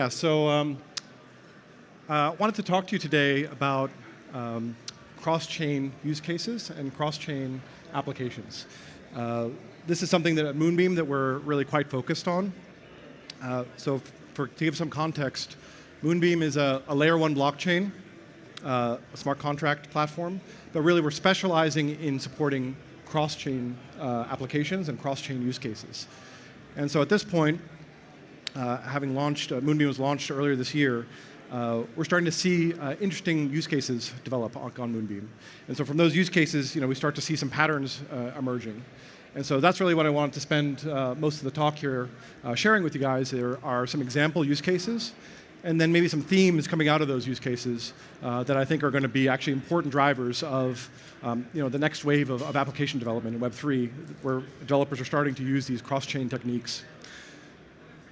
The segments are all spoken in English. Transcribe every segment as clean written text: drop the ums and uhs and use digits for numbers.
Yeah, so I wanted to talk to you today about cross-chain use cases and cross-chain applications. This is something that at Moonbeam that we're really quite focused on. To give some context, Moonbeam is a layer 1 blockchain, a smart contract platform, but really we're specializing in supporting cross-chain applications and cross-chain use cases. And so at this point, having launched, Moonbeam was launched earlier this year, we're starting to see interesting use cases develop on Moonbeam. And so from those use cases, we start to see some patterns emerging. And so that's really what I wanted to spend most of the talk here sharing with you guys. There are some example use cases, and then maybe some themes coming out of those use cases that I think are going to be actually important drivers of the next wave of application development in Web3, where developers are starting to use these cross-chain techniques.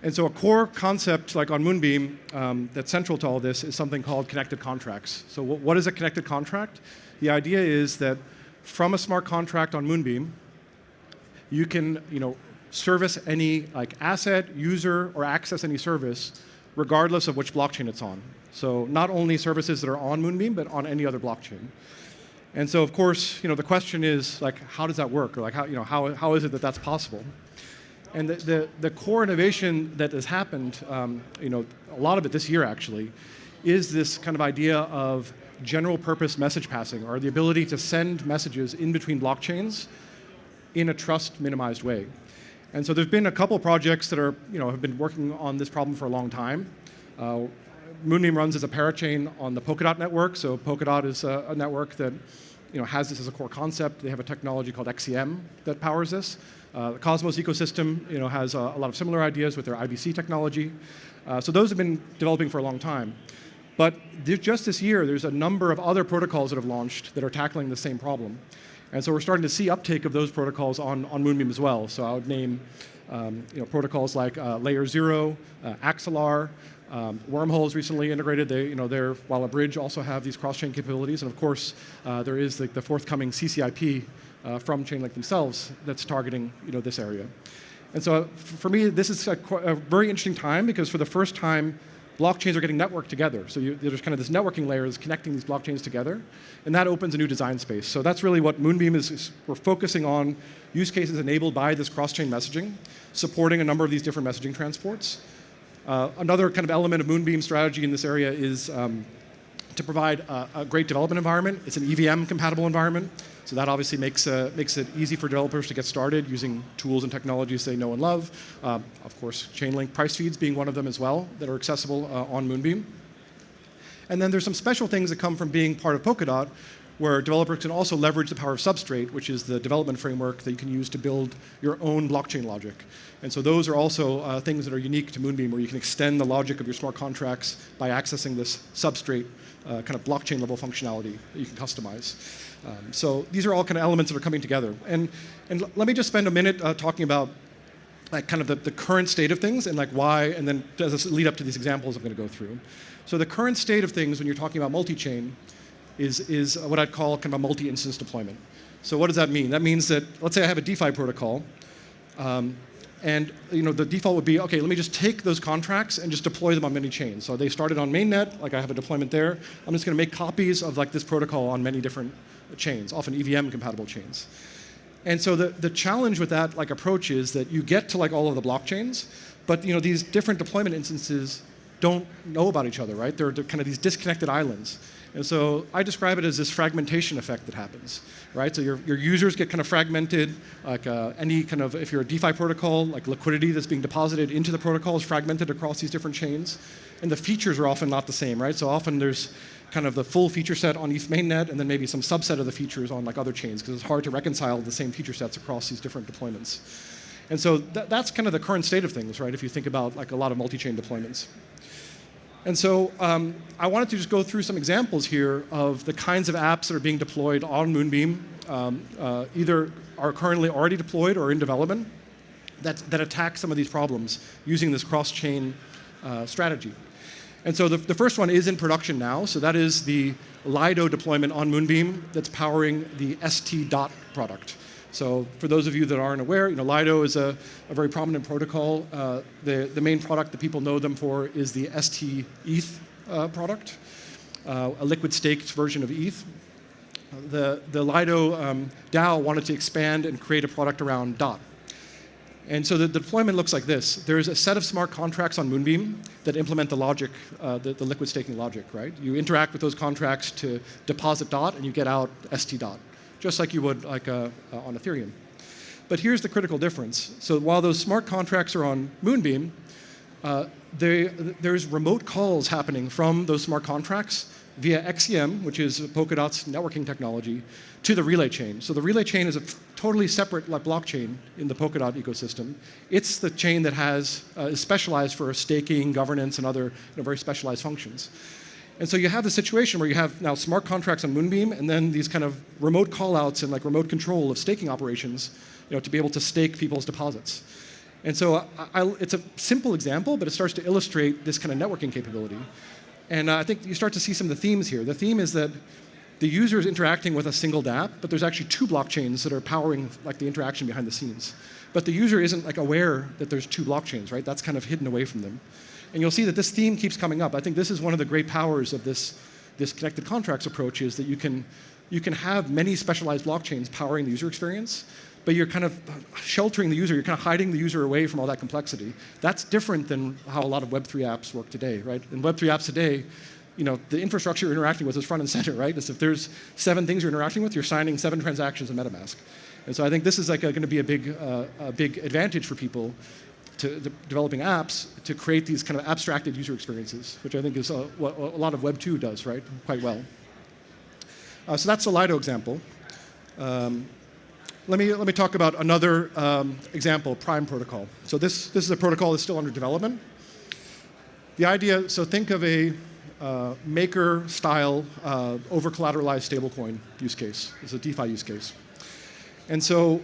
And so a core concept, like on Moonbeam, that's central to all this is something called connected contracts. So what is a connected contract? The idea is that from a smart contract on Moonbeam, you can service any asset, user, or access any service, regardless of which blockchain it's on. So not only services that are on Moonbeam, but on any other blockchain. And so of course, the question is how does that work, or how is it that that's possible? And the core innovation that has happened, a lot of it this year actually, is this kind of idea of general purpose message passing, or the ability to send messages in between blockchains in a trust minimized way. And so there's been a couple projects that are, have been working on this problem for a long time. Moonbeam runs as a parachain on the Polkadot Network. So Polkadot is a network that has this as a core concept. They have a technology called XCM that powers this. The Cosmos ecosystem has a lot of similar ideas with their IBC technology. So those have been developing for a long time. But just this year, there's a number of other protocols that have launched that are tackling the same problem. And so we're starting to see uptake of those protocols on Moonbeam as well. So I would name protocols like Layer 0, Axelar, Wormhole's recently integrated. They're, while a bridge, also have these cross-chain capabilities. And of course, there is the forthcoming CCIP from Chainlink themselves that's targeting this area. And so for me, this is a very interesting time, because for the first time, blockchains are getting networked together. So there's kind of this networking layer that's connecting these blockchains together, and that opens a new design space. So that's really what Moonbeam is. We're focusing on use cases enabled by this cross-chain messaging, supporting a number of these different messaging transports. Another kind of element of Moonbeam's strategy in this area is to provide a great development environment. It's an EVM-compatible environment, so that obviously makes it easy for developers to get started using tools and technologies they know and love. Of course, Chainlink price feeds being one of them as well that are accessible on Moonbeam. And then there's some special things that come from being part of Polkadot, where developers can also leverage the power of Substrate, which is the development framework that you can use to build your own blockchain logic. And so those are also things that are unique to Moonbeam, where you can extend the logic of your smart contracts by accessing this Substrate kind of blockchain level functionality that you can customize. So these are all kind of elements that are coming together. And let me just spend a minute talking about kind of the current state of things and why, and then does this lead up to these examples I'm going to go through. So the current state of things when you're talking about multi-chain is what I'd call kind of a multi-instance deployment. So what does that mean? That means that, let's say I have a DeFi protocol, and the default would be, okay, let me just take those contracts and just deploy them on many chains. So they started on mainnet, I have a deployment there. I'm just going to make copies of this protocol on many different chains, often EVM-compatible chains. And so the challenge with that approach is that you get to all of the blockchains, but these different deployment instances don't know about each other, right? They're kind of these disconnected islands. And so I describe it as this fragmentation effect that happens, right? So your users get kind of fragmented, any kind of, if you're a DeFi protocol, liquidity that's being deposited into the protocol is fragmented across these different chains. And the features are often not the same, right? So often there's kind of the full feature set on ETH mainnet, and then maybe some subset of the features on other chains, because it's hard to reconcile the same feature sets across these different deployments. And so that's kind of the current state of things, right? If you think about a lot of multi-chain deployments. And so I wanted to just go through some examples here of the kinds of apps that are being deployed on Moonbeam, either are currently already deployed or in development, that attack some of these problems using this cross-chain strategy. And so the first one is in production now. So that is the Lido deployment on Moonbeam that's powering the ST.dot product. So for those of you that aren't aware, Lido is a very prominent protocol. The main product that people know them for is the ST ETH product, a liquid staked version of ETH. The Lido DAO wanted to expand and create a product around DOT. And so the deployment looks like this. There's a set of smart contracts on Moonbeam that implement the logic, the liquid staking logic, right? You interact with those contracts to deposit DOT, and you get out ST DOT, just like you would on Ethereum. But here's the critical difference. So while those smart contracts are on Moonbeam, there's remote calls happening from those smart contracts via XEM, which is Polkadot's networking technology, to the relay chain. So the relay chain is a totally separate blockchain in the Polkadot ecosystem. It's the chain that is specialized for staking, governance, and other very specialized functions. And so you have the situation where you have now smart contracts on Moonbeam, and then these kind of remote callouts and remote control of staking operations, to be able to stake people's deposits. And so it's a simple example, but it starts to illustrate this kind of networking capability. And I think you start to see some of the themes here. The theme is that the user is interacting with a single dApp, but there's actually two blockchains that are powering the interaction behind the scenes. But the user isn't aware that there's two blockchains, right? That's kind of hidden away from them. And you'll see that this theme keeps coming up. I think this is one of the great powers of this connected contracts approach, is that you can have many specialized blockchains powering the user experience, but you're kind of sheltering the user, you're kind of hiding the user away from all that complexity. That's different than how a lot of Web3 apps work today, right? In Web3 apps today, the infrastructure you're interacting with is front and center, right? If there's 7 things you're interacting with, you're signing 7 transactions in MetaMask. And so I think this is going to be a big advantage for people developing apps to create these kind of abstracted user experiences, which I think is what a lot of Web2 does, right, quite well. So that's the Lido example. Let me talk about another example, Prime Protocol. So this is a protocol that's still under development. The idea, so think of a maker-style over-collateralized stablecoin use case. It's a DeFi use case. And so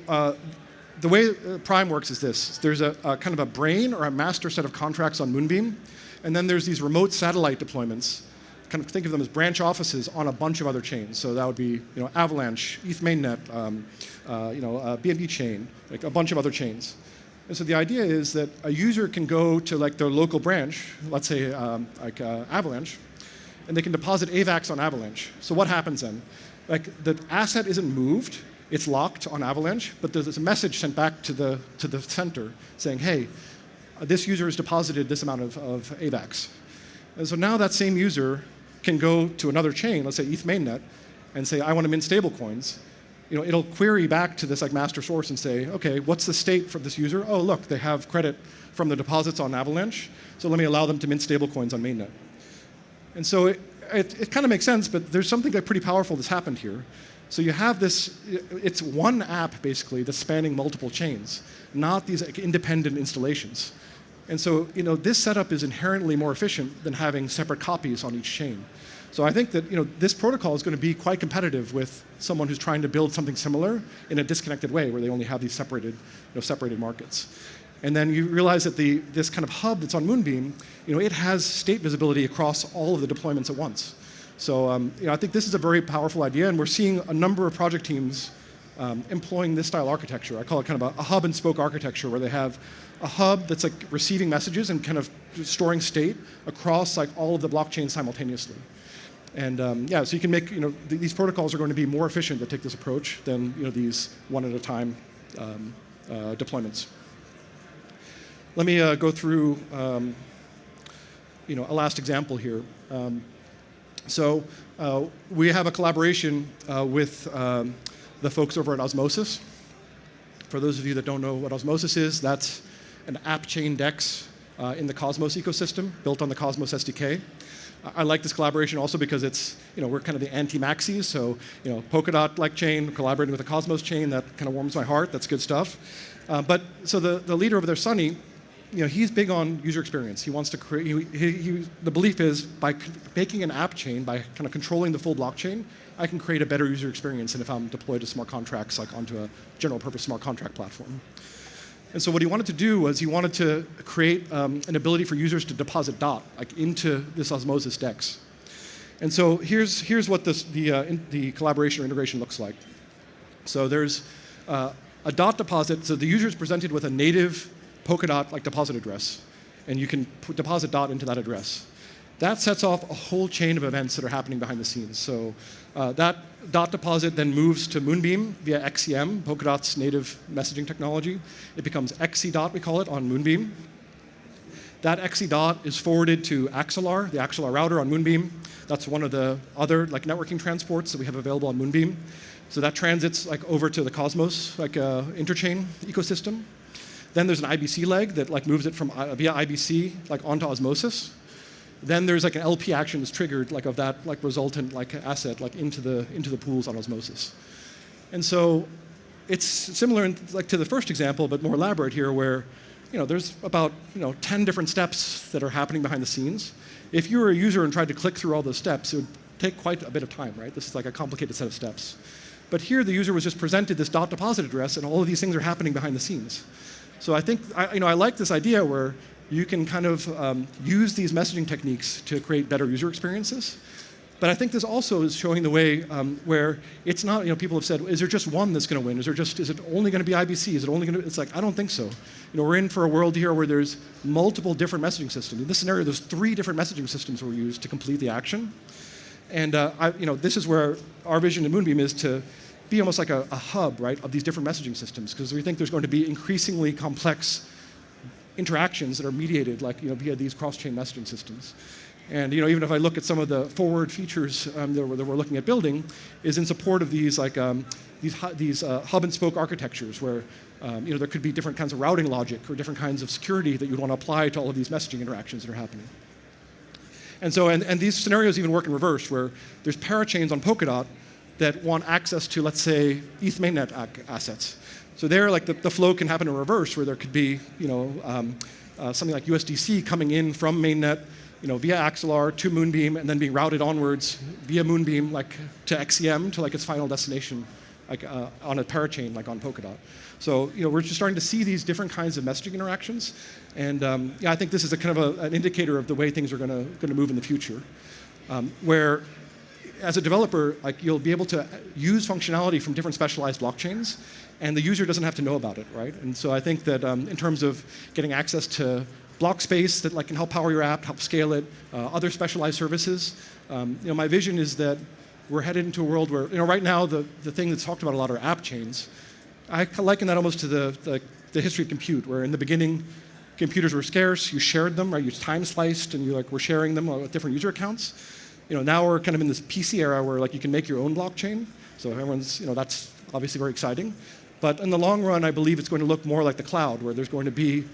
the way Prime works is this. There's a kind of a brain or a master set of contracts on Moonbeam, and then there's these remote satellite deployments. Kind of think of them as branch offices on a bunch of other chains. So that would be Avalanche, ETH mainnet, BNB chain, a bunch of other chains. And so the idea is that a user can go to their local branch, let's say Avalanche, and they can deposit AVAX on Avalanche. So what happens then? The asset isn't moved, it's locked on Avalanche, but there's a message sent back to the center saying, hey, this user has deposited this amount of AVAX. And so now that same user can go to another chain, let's say ETH mainnet, and say, I want to mint stablecoins. It'll query back to this master source and say, okay, what's the state for this user? Oh, look, they have credit from the deposits on Avalanche, so let me allow them to mint stablecoins on mainnet. And so it kind of makes sense, but there's something pretty powerful that's happened here. So you have this, it's one app basically that's spanning multiple chains, not these independent installations. And so this setup is inherently more efficient than having separate copies on each chain. So I think that this protocol is going to be quite competitive with someone who's trying to build something similar in a disconnected way, where they only have these separated markets. And then you realize that this kind of hub that's on Moonbeam, it has state visibility across all of the deployments at once. So I think this is a very powerful idea, and we're seeing a number of project teams employing this style architecture. I call it kind of a hub and spoke architecture, where they have a hub that's receiving messages and kind of storing state across all of the blockchains simultaneously. And so you can make, these protocols are going to be more efficient to take this approach than these one-at-a-time deployments. Let me go through a last example here. So we have a collaboration with the folks over at Osmosis. For those of you that don't know what Osmosis is, that's an app chain DEX in the Cosmos ecosystem, built on the Cosmos SDK. I like this collaboration also because it's, we're kind of the anti-maxis, so, Polkadot-like chain, collaborating with the Cosmos chain, that kind of warms my heart, that's good stuff. But so the leader over there, Sunny, he's big on user experience. He wants to create, the belief is by making an app chain, by kind of controlling the full blockchain, I can create a better user experience than if I'm deployed to smart contracts onto a general purpose smart contract platform. And so what he wanted to do was he wanted to create an ability for users to deposit DOT into this Osmosis DEX. And so here's what the collaboration or integration looks like. So there's a dot deposit, so the user is presented with a native Polkadot like deposit address, and you can deposit dot into that address. That sets off a whole chain of events that are happening behind the scenes. So that dot deposit then moves to Moonbeam via XCM, Polkadot's native messaging technology. It becomes XC we call it, on Moonbeam. That XC is forwarded to Axelar, the Axelar router on Moonbeam. That's one of the other networking transports that we have available on Moonbeam. So that transits over to the Cosmos interchain ecosystem. Then there's an IBC leg that moves it from via IBC onto Osmosis. Then there's an LP action that's triggered of that resultant asset into the pools on Osmosis. And so it's similar to the first example, but more elaborate here, where there's about 10 different steps that are happening behind the scenes. If you were a user and tried to click through all those steps, it would take quite a bit of time, right? This is a complicated set of steps. But here, the user was just presented this dot deposit address, and all of these things are happening behind the scenes. So I think I like this idea where you can kind of use these messaging techniques to create better user experiences. But I think this also is showing the way where it's not, people have said, is there just one that's going to win? Is it only going to be IBC? Is it only going to, it's I don't think so. We're in for a world here where there's multiple different messaging systems. In this scenario, there's 3 different messaging systems were used to complete the action. And this is where our vision in Moonbeam is to be almost like a hub, right, of these different messaging systems, because we think there's going to be increasingly complex interactions that are mediated via these cross-chain messaging systems. And even if I look at some of the forward features that we're looking at building, is in support of these hub and spoke architectures where there could be different kinds of routing logic or different kinds of security that you'd want to apply to all of these messaging interactions that are happening. And so and these scenarios even work in reverse, where there's parachains on Polkadot that want access to, let's say, ETH mainnet assets. So there, the flow can happen in reverse, where there could be something like USDC coming in from mainnet, via Axelar to Moonbeam, and then being routed onwards via Moonbeam, to XCM, to its final destination, on a parachain, on Polkadot. So, we're just starting to see these different kinds of messaging interactions, and I think this is a kind of an indicator of the way things are going to move in the future, where, as a developer, you'll be able to use functionality from different specialized blockchains, and the user doesn't have to know about it, right? And so I think that in terms of getting access to block space that can help power your app, help scale it, other specialized services. My vision is that we're headed into a world where, right now the thing that's talked about a lot are app chains. I liken that almost to the history of compute, where in the beginning, computers were scarce, you shared them, right? You time sliced, and you were sharing them with different user accounts. Now we're kind of in this PC era where you can make your own blockchain. So everyone's, that's obviously very exciting. But in the long run, I believe it's going to look more like the cloud, where there's going to be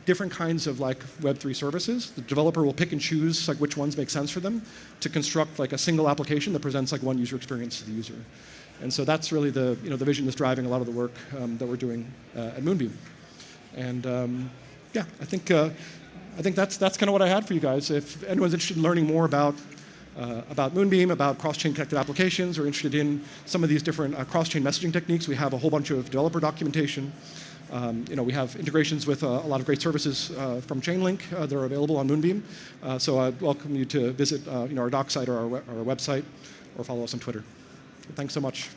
different kinds of Web3 services. The developer will pick and choose which ones make sense for them to construct a single application that presents one user experience to the user. And so that's really the the vision that's driving a lot of the work that we're doing at Moonbeam. And yeah, I think that's kind of what I had for you guys. If anyone's interested in learning more about Moonbeam, about cross-chain connected applications, or interested in some of these different cross-chain messaging techniques, we have a whole bunch of developer documentation. We have integrations with a lot of great services from Chainlink that are available on Moonbeam. So I'd welcome you to visit our doc site or our website, or follow us on Twitter. Thanks so much.